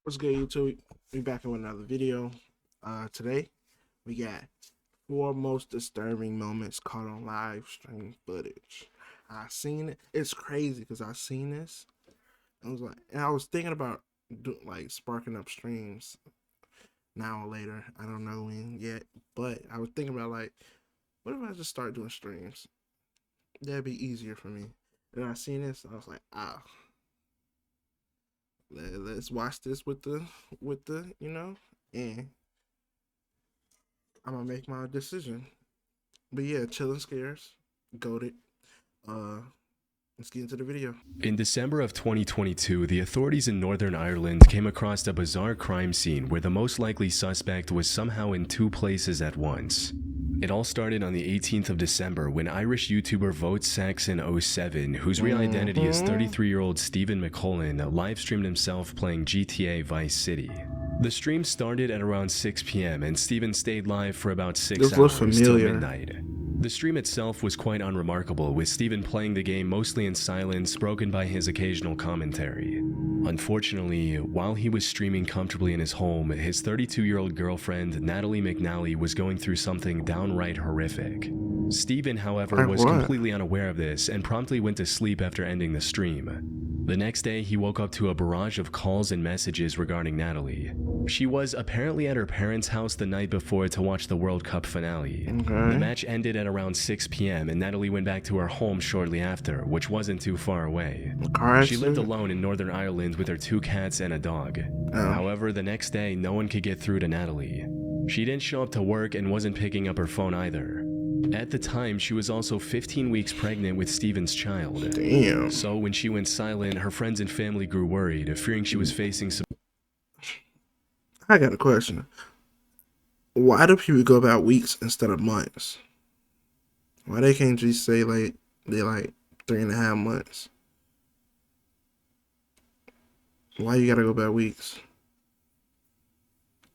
What's good, YouTube? We back with another video. Today we got 4 most disturbing moments caught on live stream footage. I seen it. It's crazy because I seen this. And I was thinking about sparking up streams now or later. I don't know when yet, but I was thinking about what if I just start doing streams? That'd be easier for me. And I seen this, I was like, let's watch this with the and I'm gonna make my decision. But yeah, chilling scares, goated. Let's get into the video. In December of 2022, the authorities in Northern Ireland came across a bizarre crime scene where the most likely suspect was somehow in 2 places at once. It all started on the 18th of December when Irish YouTuber VoteSaxon07, whose real identity is 33-year-old Stephen McCullen, live-streamed himself playing GTA Vice City. The stream started at around 6 p.m. and Stephen stayed live for about 6 hours till midnight. The stream itself was quite unremarkable, with Stephen playing the game mostly in silence, broken by his occasional commentary. Unfortunately, while he was streaming comfortably in his home, his 32-year-old girlfriend, Natalie McNally, was going through something downright horrific. Stephen, however, was completely unaware of this and promptly went to sleep after ending the stream. The next day, he woke up to a barrage of calls and messages regarding Natalie. She was apparently at her parents' house the night before to watch the World Cup finale. The match ended at around 6 p.m. and Natalie went back to her home shortly after, which wasn't too far away. She lived alone in Northern Ireland with her 2 cats and a dog. However, the next day, no one could get through to Natalie. She didn't show up to work and wasn't picking up her phone either. At the time, she was also 15 weeks pregnant with Stephen's child. Damn. So when she went silent, her friends and family grew worried, fearing she was facing some... I got a question. Why do people go about weeks instead of months? Why they can't just say they 3.5 months? Why you gotta go about weeks?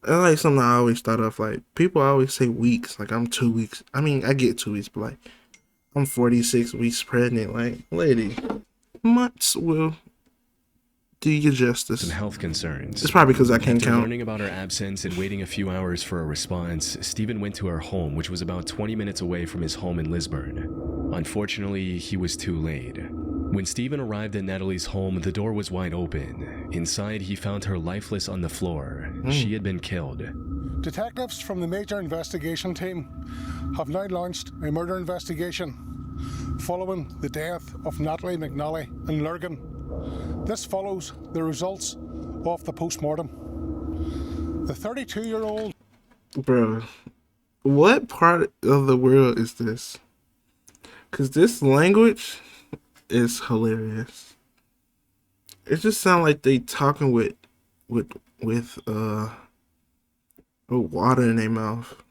That's like something I always thought of. Like, people always say weeks. Like, I'm 2 weeks. I mean, I get 2 weeks, but like, I'm 46 weeks pregnant. Like, lady, months will do you justice. Some health concerns. It's probably because I can't count. Learning about her absence and waiting a few hours for a response, Stephen went to her home, which was about 20 minutes away from his home in Lisburn. Unfortunately, he was too late. When Stephen arrived at Natalie's home, the door was wide open. Inside, he found her lifeless on the floor. She had been killed. Detectives from the Major Investigation Team have now launched a murder investigation following the death of Natalie McNally in Lurgan. This follows the results of the post-mortem. The 32-year-old... Bro, what part of the world is this? Because this language is hilarious. It just sounds like they talking with water in their mouth.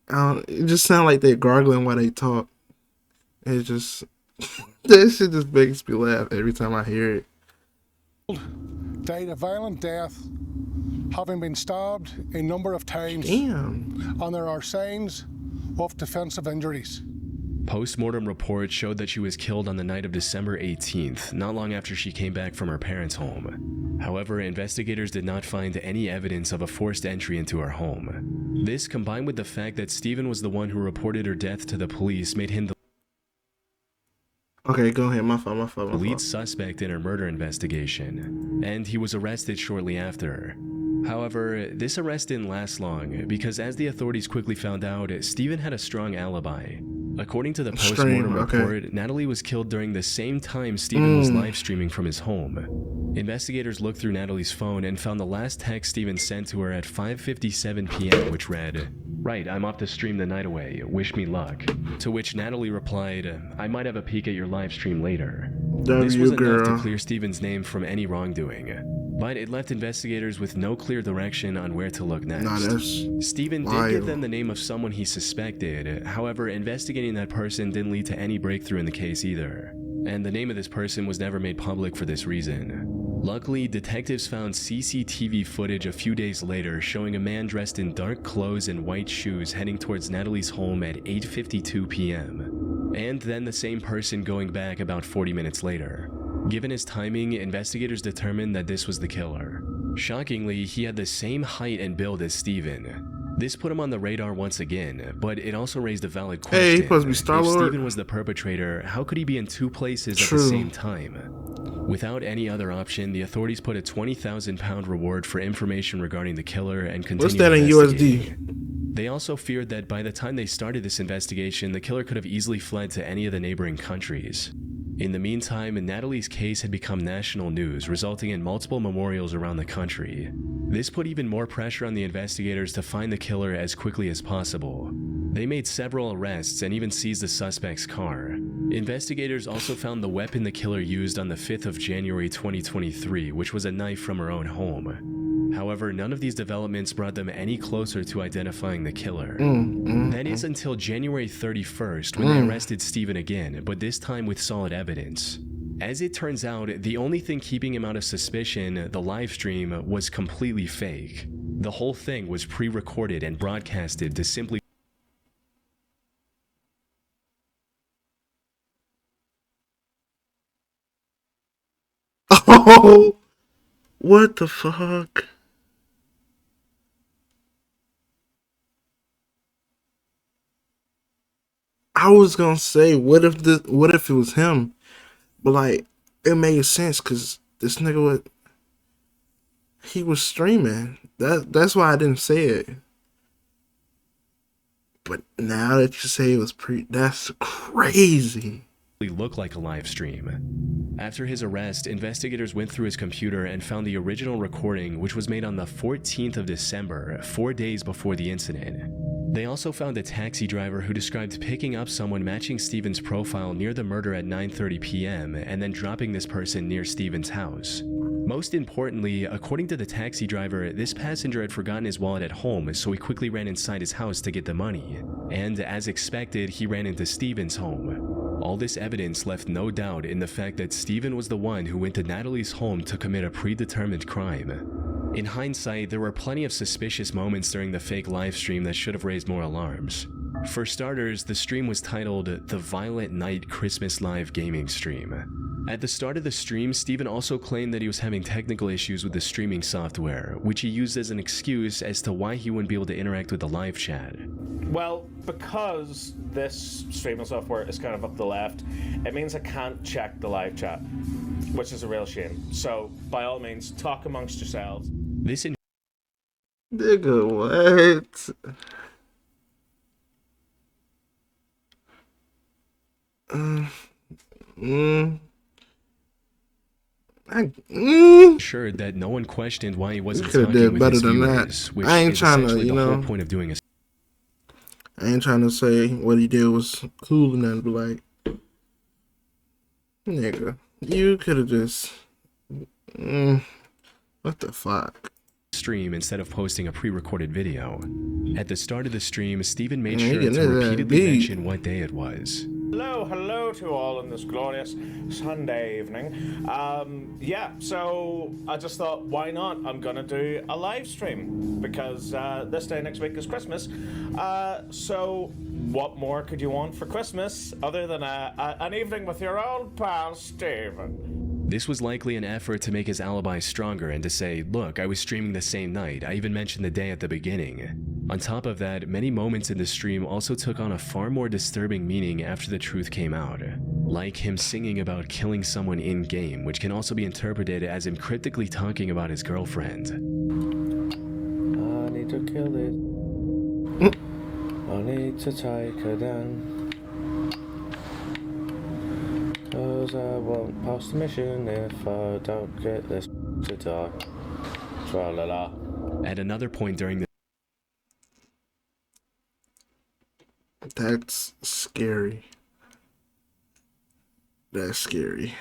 It just sounds like they're gargling while they talk. It just... That shit just makes me laugh every time I hear it. Died a violent death, having been stabbed a number of times. Damn. And there are signs of defensive injuries. Post-mortem reports showed that she was killed on the night of December 18th, not long after she came back from her parents' home. However, investigators did not find any evidence of a forced entry into her home. This, combined with the fact that Stephen was the one who reported her death to the police, made him the go ahead. My fault. lead suspect in her murder investigation, and he was arrested shortly after. However, this arrest didn't last long, because as the authorities quickly found out, Stephen had a strong alibi. According to the post-mortem report, Natalie was killed during the same time Stephen was live streaming from his home. Investigators looked through Natalie's phone and found the last text Stephen sent to her at 5:57 p.m., which read, "Right, I'm off to stream the night away. Wish me luck." To which Natalie replied, "I might have a peek at your live stream later." This was enough to clear Stephen's name from any wrongdoing, but it left investigators with no clear direction on where to look next. Stephen did give them the name of someone he suspected. However, investigating that person didn't lead to any breakthrough in the case either, and the name of this person was never made public for this reason. Luckily, detectives found CCTV footage a few days later showing a man dressed in dark clothes and white shoes heading towards Natalie's home at 8:52 p.m. and then the same person going back about 40 minutes later. Given his timing, investigators determined that this was the killer. Shockingly, he had the same height and build as Steven. This put him on the radar once again, but it also raised a valid question. Hey, he supposed to be If Star-Lord? Steven was the perpetrator, how could he be in two places True. at the same time? Without any other option, the authorities put a £20,000 reward for information regarding the killer and continued What's that in investigating. USD? They also feared that by the time they started this investigation, the killer could have easily fled to any of the neighboring countries. In the meantime, Natalie's case had become national news, resulting in multiple memorials around the country. This put even more pressure on the investigators to find the killer as quickly as possible. They made several arrests and even seized the suspect's car. Investigators also found the weapon the killer used on the 5th of January 2023, which was a knife from her own home. However, none of these developments brought them any closer to identifying the killer. That is until January 31st, when they arrested Steven again, but this time with solid evidence. As it turns out, the only thing keeping him out of suspicion, the live stream, was completely fake. The whole thing was pre-recorded and broadcasted to simply Oh, what the fuck? I was gonna say, what if it was him? But like, it made sense because this nigga he was streaming. That's why I didn't say it. But now that you say it was that's crazy. look like a live stream. After his arrest, investigators went through his computer and found the original recording, which was made on the 14th of December, 4 days before the incident. They also found a taxi driver who described picking up someone matching Steven's profile near the murder at 9:30 p.m. and then dropping this person near Steven's house. Most importantly, according to the taxi driver, this passenger had forgotten his wallet at home, so he quickly ran inside his house to get the money. And as expected, he ran into Steven's home. All this evidence left no doubt in the fact that Steven was the one who went to Natalie's home to commit a predetermined crime. In hindsight, there were plenty of suspicious moments during the fake live stream that should have raised more alarms. For starters, the stream was titled The Violent Night Christmas Live Gaming Stream. At the start of the stream, Steven also claimed that he was having technical issues with the streaming software, which he used as an excuse as to why he wouldn't be able to interact with the live chat. Well, because this streaming software is kind of up the left, it means I can't check the live chat, which is a real shame. So, by all means, talk amongst yourselves. This Nigga, what? ensured that no one questioned why he wasn't could've talking did with better his than viewers, that. which I ain't is trying to, essentially you the know. whole point of doing a I ain't trying to say what he did was cool and nothing, but like, nigga, you could have just, what the fuck? stream instead of posting a pre-recorded video. At the start of the stream, Steven made Man, sure he to getting his ass repeatedly beat. mention what day it was. Hello to all on this glorious Sunday evening. Yeah, so I just thought, why not? I'm gonna do a live stream because this day next week is Christmas. So what more could you want for Christmas other than an evening with your old pal Steven? This was likely an effort to make his alibi stronger and to say, look, I was streaming the same night, I even mentioned the day at the beginning. On top of that, many moments in the stream also took on a far more disturbing meaning after the truth came out. Like him singing about killing someone in-game, which can also be interpreted as him cryptically talking about his girlfriend. I need to kill it. I need to take her down. 'Cause I won't pass the mission if I don't get this to die. Tra-la-la. At another point during the That's scary. That's scary.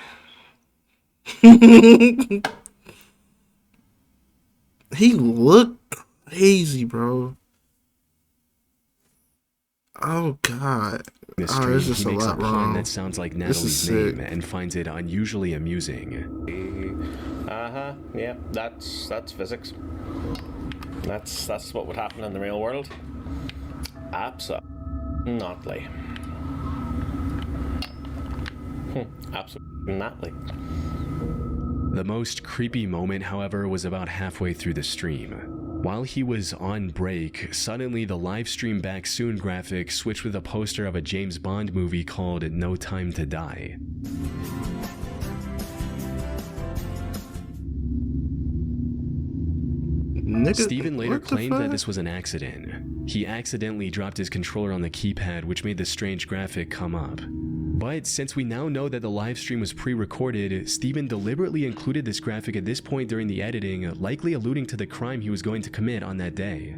He looked crazy, bro. Oh God. the Oh, stream, there's just he a makes a lot pun wrong. that sounds like This is Natalie's name sick. and finds it unusually amusing. Yeah, that's physics. That's what would happen in the real world. Absolutely. Absolutely. Natalie. The most creepy moment, however, was about halfway through the stream. While he was on break, suddenly the live stream back soon graphic switched with a poster of a James Bond movie called No Time to Die. Nigga, Steven later what the claimed that fuck? this was an accident. He accidentally dropped his controller on the keypad, which made the strange graphic come up. But since we now know that the live stream was pre-recorded, Steven deliberately included this graphic at this point during the editing, likely alluding to the crime he was going to commit on that day.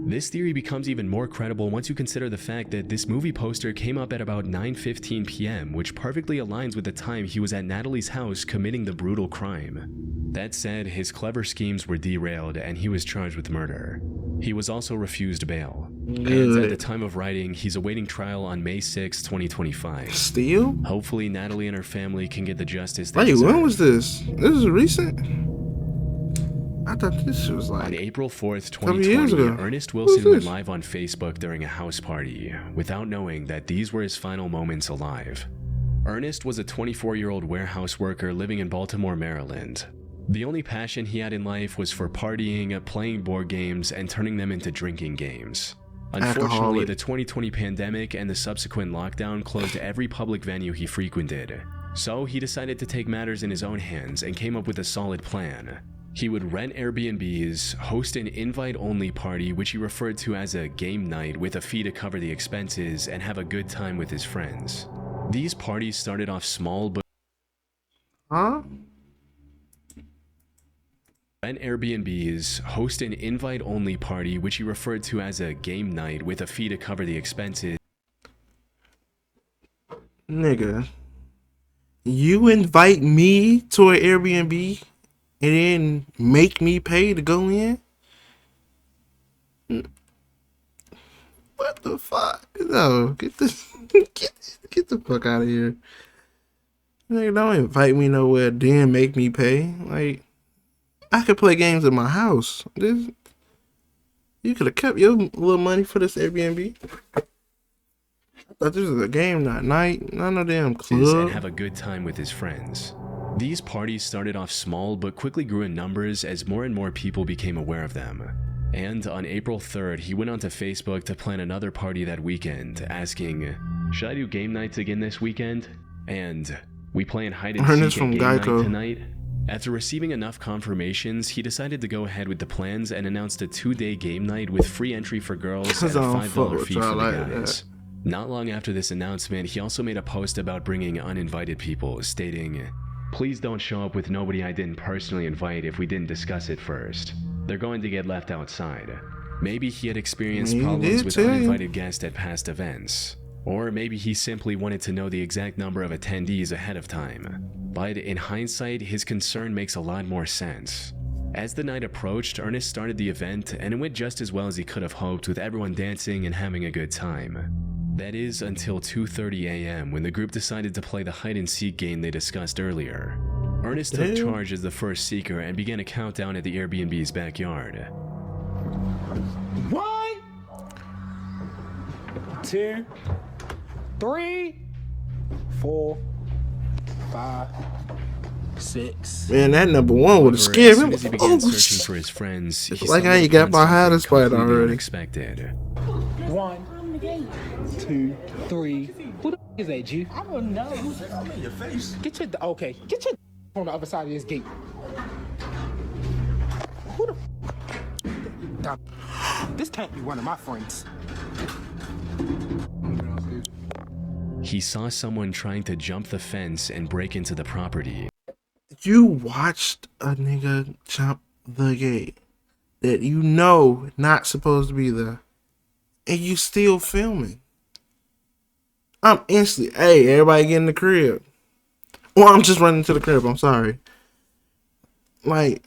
This theory becomes even more credible once you consider the fact that this movie poster came up at about 9:15 p.m., which perfectly aligns with the time he was at Natalie's house committing the brutal crime. That said, his clever schemes were derailed and he was charged with murder. He was also refused bail. And at the time of writing, he's awaiting trial on May 6, 2025. Still? Hopefully, Natalie and her family can get the justice they Wait, deserve. when was this? This is recent? I thought this was On like April 4th, couple years 2020, ago. Ernest What was Wilson went this? live on Facebook during a house party, without knowing that these were his final moments alive. Ernest was a 24-year-old warehouse worker living in Baltimore, Maryland. The only passion he had in life was for partying, playing board games, and turning them into drinking games. Unfortunately, Alcoholic. the 2020 pandemic and the subsequent lockdown closed every public venue he frequented. So he decided to take matters in his own hands and came up with a solid plan. He would rent Airbnbs, host an invite-only party which he referred to as a game night with a fee to cover the expenses, and have a good time with his friends. These parties started off small but huh? rent Airbnbs, host an invite-only party which he referred to as a game night with a fee to cover the expenses. Nigga. You invite me to an Airbnb and then make me pay to go in? What the fuck? No, get this get the fuck out of here. Nigga, don't invite me nowhere, then make me pay. Like, I could play games at my house. You could have kept your little money for this Airbnb. I thought this was a game night, not no damn And club. have a good time with his friends. These parties started off small but quickly grew in numbers as more and more people became aware of them. And on April 3rd, he went onto Facebook to plan another party that weekend, asking, "Should I do game nights again this weekend?" And, "We playing hide and Ernest seek from at game Geico. night tonight?" After receiving enough confirmations, he decided to go ahead with the plans and announced a 2-day game night with free entry for girls and Cause a I don't $5 fuck with fee for y'all the like guys. Not long after this announcement, he also made a post about bringing uninvited people, stating, "Please don't show up with nobody I didn't personally invite if we didn't discuss it first. They're going to get left outside." Maybe he had experienced He problems did with tell you. uninvited guests at past events. Or maybe he simply wanted to know the exact number of attendees ahead of time. But in hindsight, his concern makes a lot more sense. As the night approached, Ernest started the event, and it went just as well as he could have hoped, with everyone dancing and having a good time. That is until 2:30 a.m. when the group decided to play the hide-and-seek game they discussed earlier. Ernest took Damn. charge as the first seeker and began a countdown at the Airbnb's backyard. 1, 2, 3, 4, 5, 6. Man, that number one would have However, scared as soon me. as he began Oh, searching shit. for his friends, he It's like stumbled I ain't got upon my hiding something spot completely already. unexpected. 1, 2, 3. Who the is that, G? I don't know. I'm in your face. Get your on the other side of this gate. Who the? This can't be one of my friends. He saw someone trying to jump the fence and break into the property. You watched a nigga jump the gate that you know not supposed to be there, and you still filming. I'm instantly, hey, everybody get in the crib. Or I'm just running to the crib, I'm sorry. Like,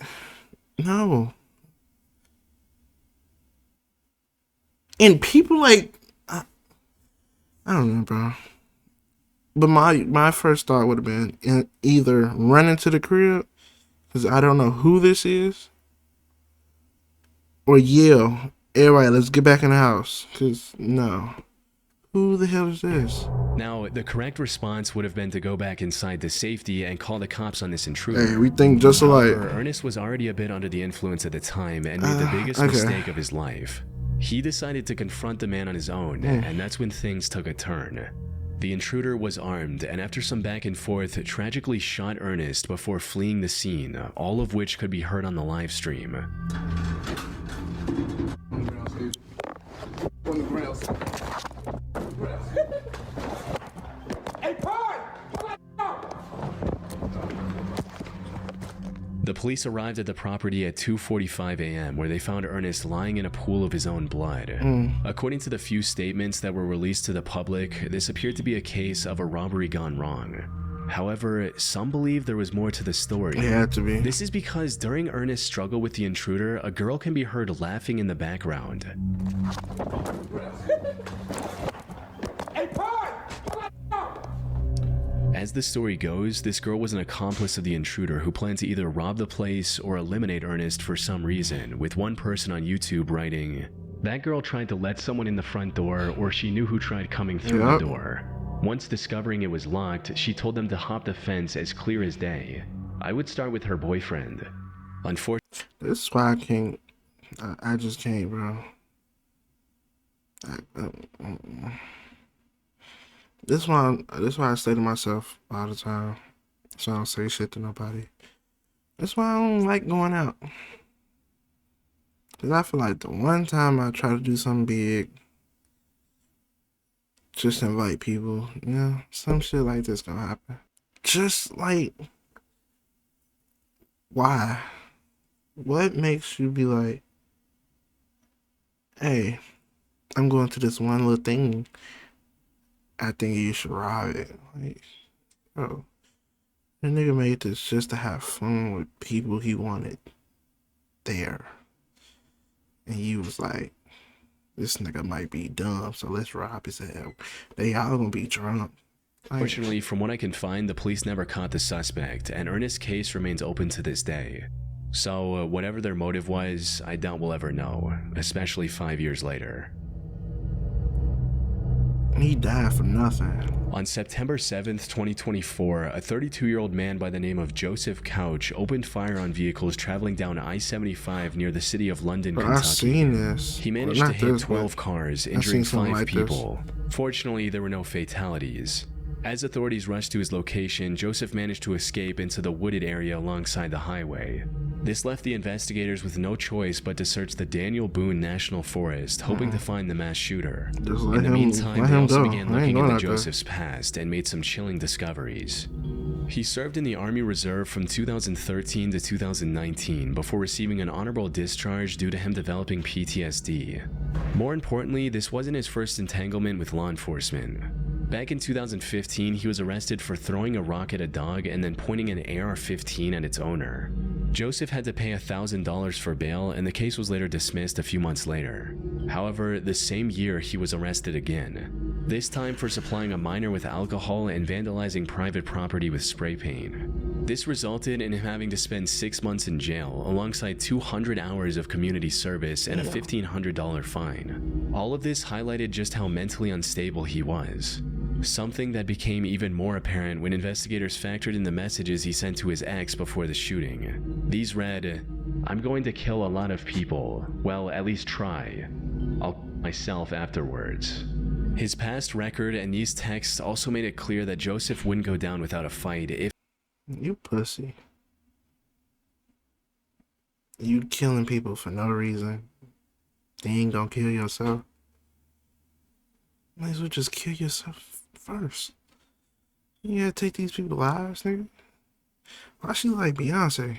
no. And people like, I don't know, bro. But my first thought would have been either running to the crib, because I don't know who this is, or yell, everybody, let's get back in the house. Because, no. Who the hell is this? Now, the correct response would have been to go back inside to safety and call the cops on this intruder. Hey, we think just alike. However, Ernest was already a bit under the influence at the time and made the biggest mistake of his life. He decided to confront the man on his own, and that's when things took a turn. The intruder was armed, and after some back and forth, tragically shot Ernest before fleeing the scene, all of which could be heard on the live stream. The police arrived at the property at 2:45 a.m. where they found Ernest lying in a pool of his own blood. According to the few statements that were released to the public, this appeared to be a case of a robbery gone wrong. However, some believe there was more to the story. It had to be. This is because during Ernest's struggle with the intruder, a girl can be heard laughing in the background. As the story goes, this girl was an accomplice of the intruder who planned to either rob the place or eliminate Ernest for some reason, with one person on YouTube writing, "That girl tried to let someone in the front door, or she knew who tried coming through the door. Once discovering it was locked, she told them to hop the fence as clear as day. I would start with her boyfriend." Unfortunately, This is why I can't. I just can't, bro. This is why I say to myself all the time, so I don't say shit to nobody. That's why I don't like going out. Cause I feel like the one time I try to do something big, just invite people, you know, some shit like this gonna happen. Just like, why? What makes you be like, hey, I'm going to this one little thing, I think you should rob it. Like, bro, the nigga made this just to have fun with people he wanted there. And he was like, this nigga might be dumb, so let's rob his ass. They all gonna be drunk. Like, Fortunately, from what I can find, the police never caught the suspect, and Ernest's case remains open to this day. So, whatever their motive was, I doubt we'll ever know, especially 5 years later. he died for nothing. On September 7th, 2024, a 32-year-old man by the name of Joseph Couch opened fire on vehicles traveling down I-75 near the city of London, Bro, Kentucky. I seen this. He managed Well, to not hit this, 12 but cars, I injuring seen something 5 like this. people. Fortunately, there were no fatalities. As authorities rushed to his location, Joseph managed to escape into the wooded area alongside the highway. This left the investigators with no choice but to search the Daniel Boone National Forest, hoping to find the mass shooter. Just In let the him, meantime, let they him also go. began I ain't looking going into out there. Joseph's past and made some chilling discoveries. He served in the Army Reserve from 2013 to 2019 before receiving an honorable discharge due to him developing PTSD. More importantly, this wasn't his first entanglement with law enforcement. Back in 2015, he was arrested for throwing a rock at a dog and then pointing an AR-15 at its owner. Joseph had to pay $1,000 for bail, and the case was later dismissed a few months later. However, the same year he was arrested again, this time for supplying a minor with alcohol and vandalizing private property with spray paint. This resulted in him having to spend 6 months in jail, alongside 200 hours of community service and a $1,500 fine. All of this highlighted just how mentally unstable he was. Something that became even more apparent when investigators factored in the messages he sent to his ex before the shooting. These read, "I'm going to kill a lot of people. Well, at least try. I'll kill myself afterwards." His past record and these texts also made it clear that Joseph wouldn't go down without a fight if You pussy. You killing people for no reason. You ain't gonna kill yourself. Might as well just kill yourself first. You gotta take these people's lives, nigga. Why she like Beyonce?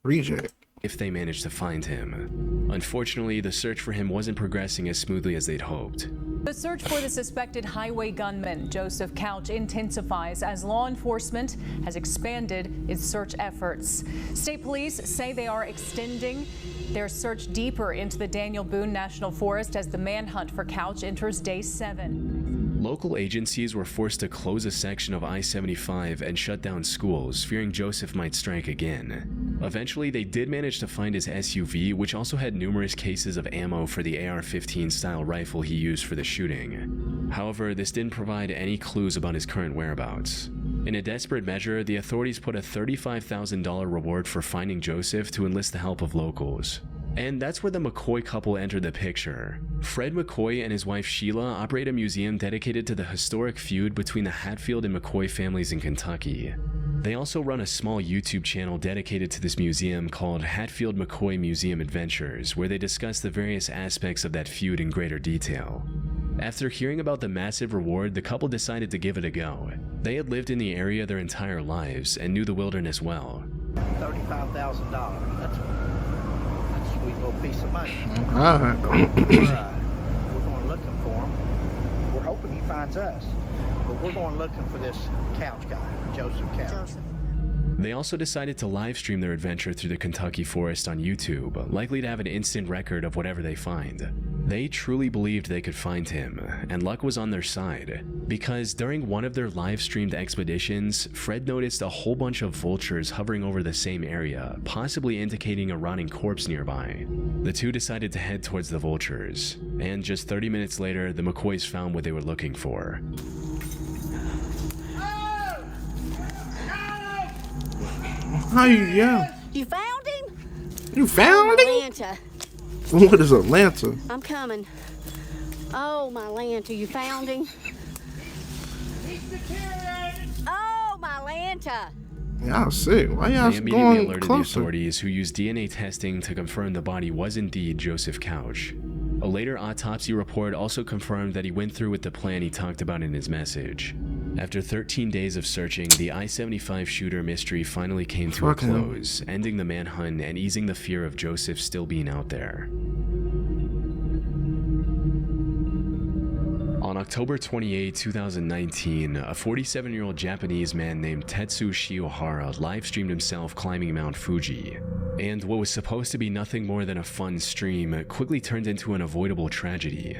Reject. they managed to find him. Unfortunately, the search for him wasn't progressing as smoothly as they'd hoped. The search for the suspected highway gunman, Joseph Couch, intensifies as law enforcement has expanded its search efforts. State police say they are extending their search deeper into the Daniel Boone National Forest as the manhunt for Couch enters day 7. Local agencies were forced to close a section of I-75 and shut down schools, fearing Joseph might strike again. Eventually, they did manage to find his SUV, which also had numerous cases of ammo for the AR-15 style rifle he used for the shooting. However, this didn't provide any clues about his current whereabouts. In a desperate measure, the authorities put a $35,000 reward for finding Joseph to enlist the help of locals. And that's where the McCoy couple entered the picture. Fred McCoy and his wife Sheila operate a museum dedicated to the historic feud between the Hatfield and McCoy families in Kentucky. They also run a small YouTube channel dedicated to this museum called Hatfield McCoy Museum Adventures, where they discuss the various aspects of that feud in greater detail. After hearing about the massive reward, the couple decided to give it a go. They had lived in the area their entire lives and knew the wilderness well. $35,000. That's a sweet little piece of money. Alright. We're going looking for him. We're hoping he finds us. But we're going looking for this Couch guy, Joseph Couch. They also decided to live stream their adventure through the Kentucky forest on YouTube, likely to have an instant record of whatever they find. They truly believed they could find him, and luck was on their side, because during one of their live streamed expeditions, Fred noticed a whole bunch of vultures hovering over the same area, possibly indicating a rotting corpse nearby. The two decided to head towards the vultures, and just 30 minutes later, the McCoys found what they were looking for. How yeah? You found him? You found him? Atlanta. What is Atlanta? I'm coming. Oh, my Lanta, you found him? Oh, my Lanta. Y'all sick. Why y'all They immediately going alerted closer? the authorities, who used DNA testing to confirm the body was indeed Joseph Couch. A later autopsy report also confirmed that he went through with the plan he talked about in his message. After 13 days of searching, the I-75 shooter mystery finally came to a close, ending the manhunt and easing the fear of Joseph still being out there. On October 28, 2019, a 47-year-old Japanese man named Tetsu Shiohara live-streamed himself climbing Mount Fuji. And what was supposed to be nothing more than a fun stream quickly turned into an avoidable tragedy.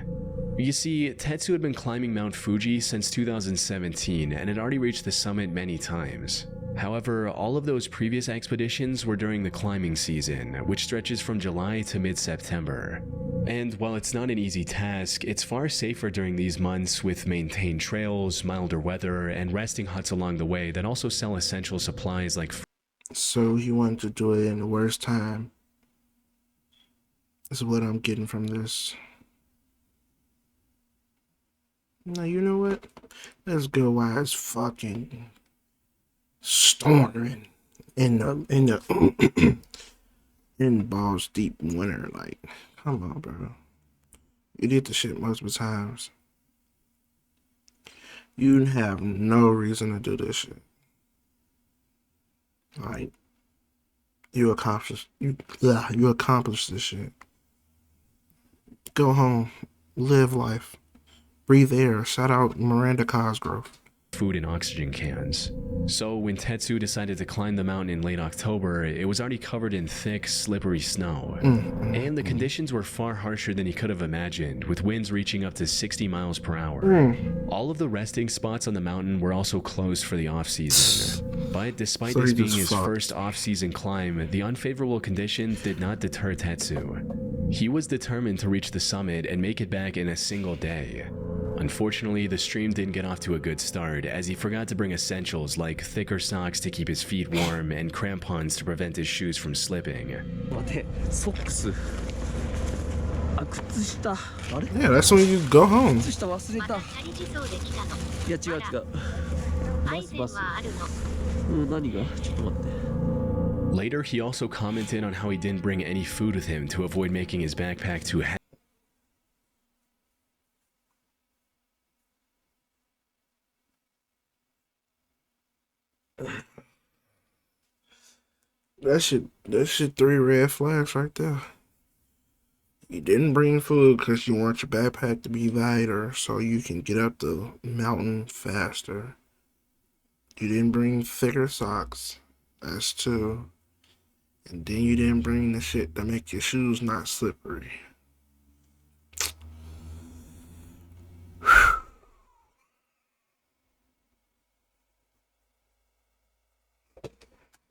You see, Tetsu had been climbing Mount Fuji since 2017 and had already reached the summit many times. However, all of those previous expeditions were during the climbing season, which stretches from July to mid-September. And while it's not an easy task, it's far safer during these months with maintained trails, milder weather, and resting huts along the way that also sell essential supplies like So he wanted to do it in the worst time. This is what I'm getting from this. Now, you know what? Let's go while it's fucking storming in balls deep winter. Like, come on, bro. You did the shit multiple times. You have no reason to do this shit. Like, you accomplished this shit. Go home, live life. Breathe air. Shout out Miranda Cosgrove. Food and oxygen cans. So when Tetsu decided to climb the mountain in late October, it was already covered in thick, slippery snow. And the conditions were far harsher than he could have imagined, with winds reaching up to 60 miles per hour. All of the resting spots on the mountain were also closed for the off-season. But despite this being his first off-season climb, the unfavorable conditions did not deter Tetsu. He was determined to reach the summit and make it back in a single day. Unfortunately, the stream didn't get off to a good start, as he forgot to bring essentials like thicker socks to keep his feet warm and crampons to prevent his shoes from slipping. Yeah, that's when you go home. Later, he also commented on how he didn't bring any food with him to avoid making his backpack too heavy. That shit 3 red flags right there. You didn't bring food because you want your backpack to be lighter so you can get up the mountain faster. You didn't bring thicker socks. That's 2. And then you didn't bring the shit to make your shoes not slippery.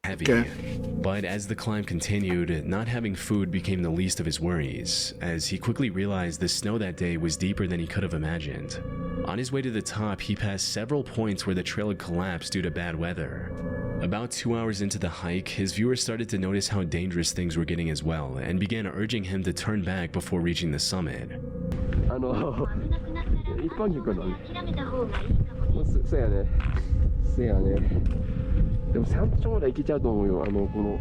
Heavy. But as the climb continued, not having food became the least of his worries, as he quickly realized the snow that day was deeper than he could have imagined. On his way to the top, he passed several points where the trail had collapsed due to bad weather. About 2 hours into the hike, his viewers started to notice how dangerous things were getting as well, and began urging him to turn back before reaching the summit. 一般客だね。そうやね。せやね。でも山頂まで行けちゃうと思うよ。この。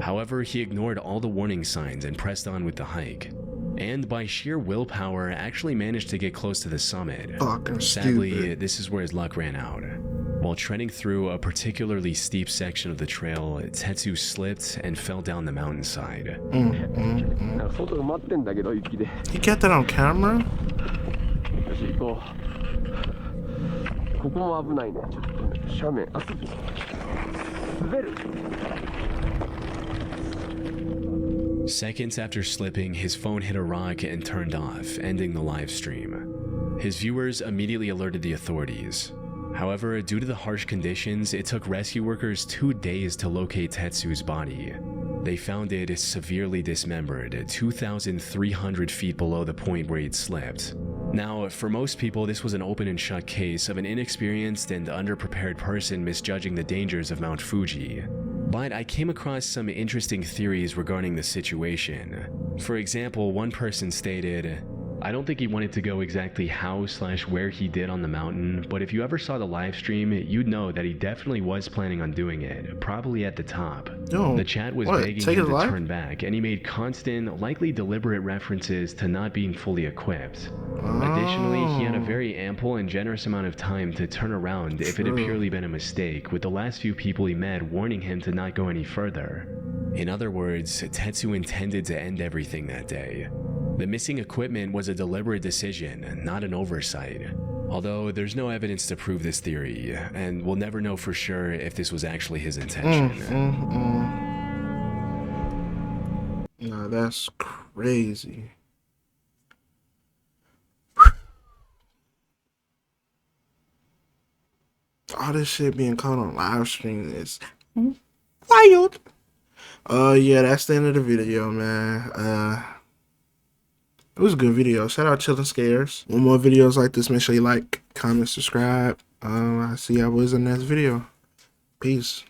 However, he ignored all the warning signs and pressed on with the hike. And by sheer willpower, actually managed to get close to the summit. Sadly, stupid. this is where his luck ran out. While treading through a particularly steep section of the trail, Tetsu slipped and fell down the mountainside.外埋まってんだけど雪で。He kept that on camera? よし行こう。ここも危ないね。ちょっとね斜面。滑る。Seconds after slipping, his phone hit a rock and turned off, ending the live stream. His viewers immediately alerted the authorities. However, due to the harsh conditions, it took rescue workers 2 days to locate Tetsu's body. They found it severely dismembered, 2,300 feet below the point where he'd slipped. Now, for most people, this was an open and shut case of an inexperienced and underprepared person misjudging the dangers of Mount Fuji. But I came across some interesting theories regarding the situation. For example, one person stated, I don't think he wanted to go exactly how/where he did on the mountain, but if you ever saw the live stream, you'd know that he definitely was planning on doing it, probably at the top. Yo, the chat was what, begging take him his to life? turn back, and he made constant, likely deliberate references to not being fully equipped. Additionally, he had a very ample and generous amount of time to turn around if it had purely been a mistake, with the last few people he met warning him to not go any further. In other words, Tetsu intended to end everything that day. The missing equipment was a deliberate decision, not an oversight. Although there's no evidence to prove this theory, and we'll never know for sure if this was actually his intention. Nah, that's crazy. All this shit being caught on live stream is wild. Yeah, that's the end of the video, man. It was a good video. Shout out Chillin' Scares. Want more videos like this, make sure you like, comment, subscribe. I'll see y'all boys in the next video. Peace.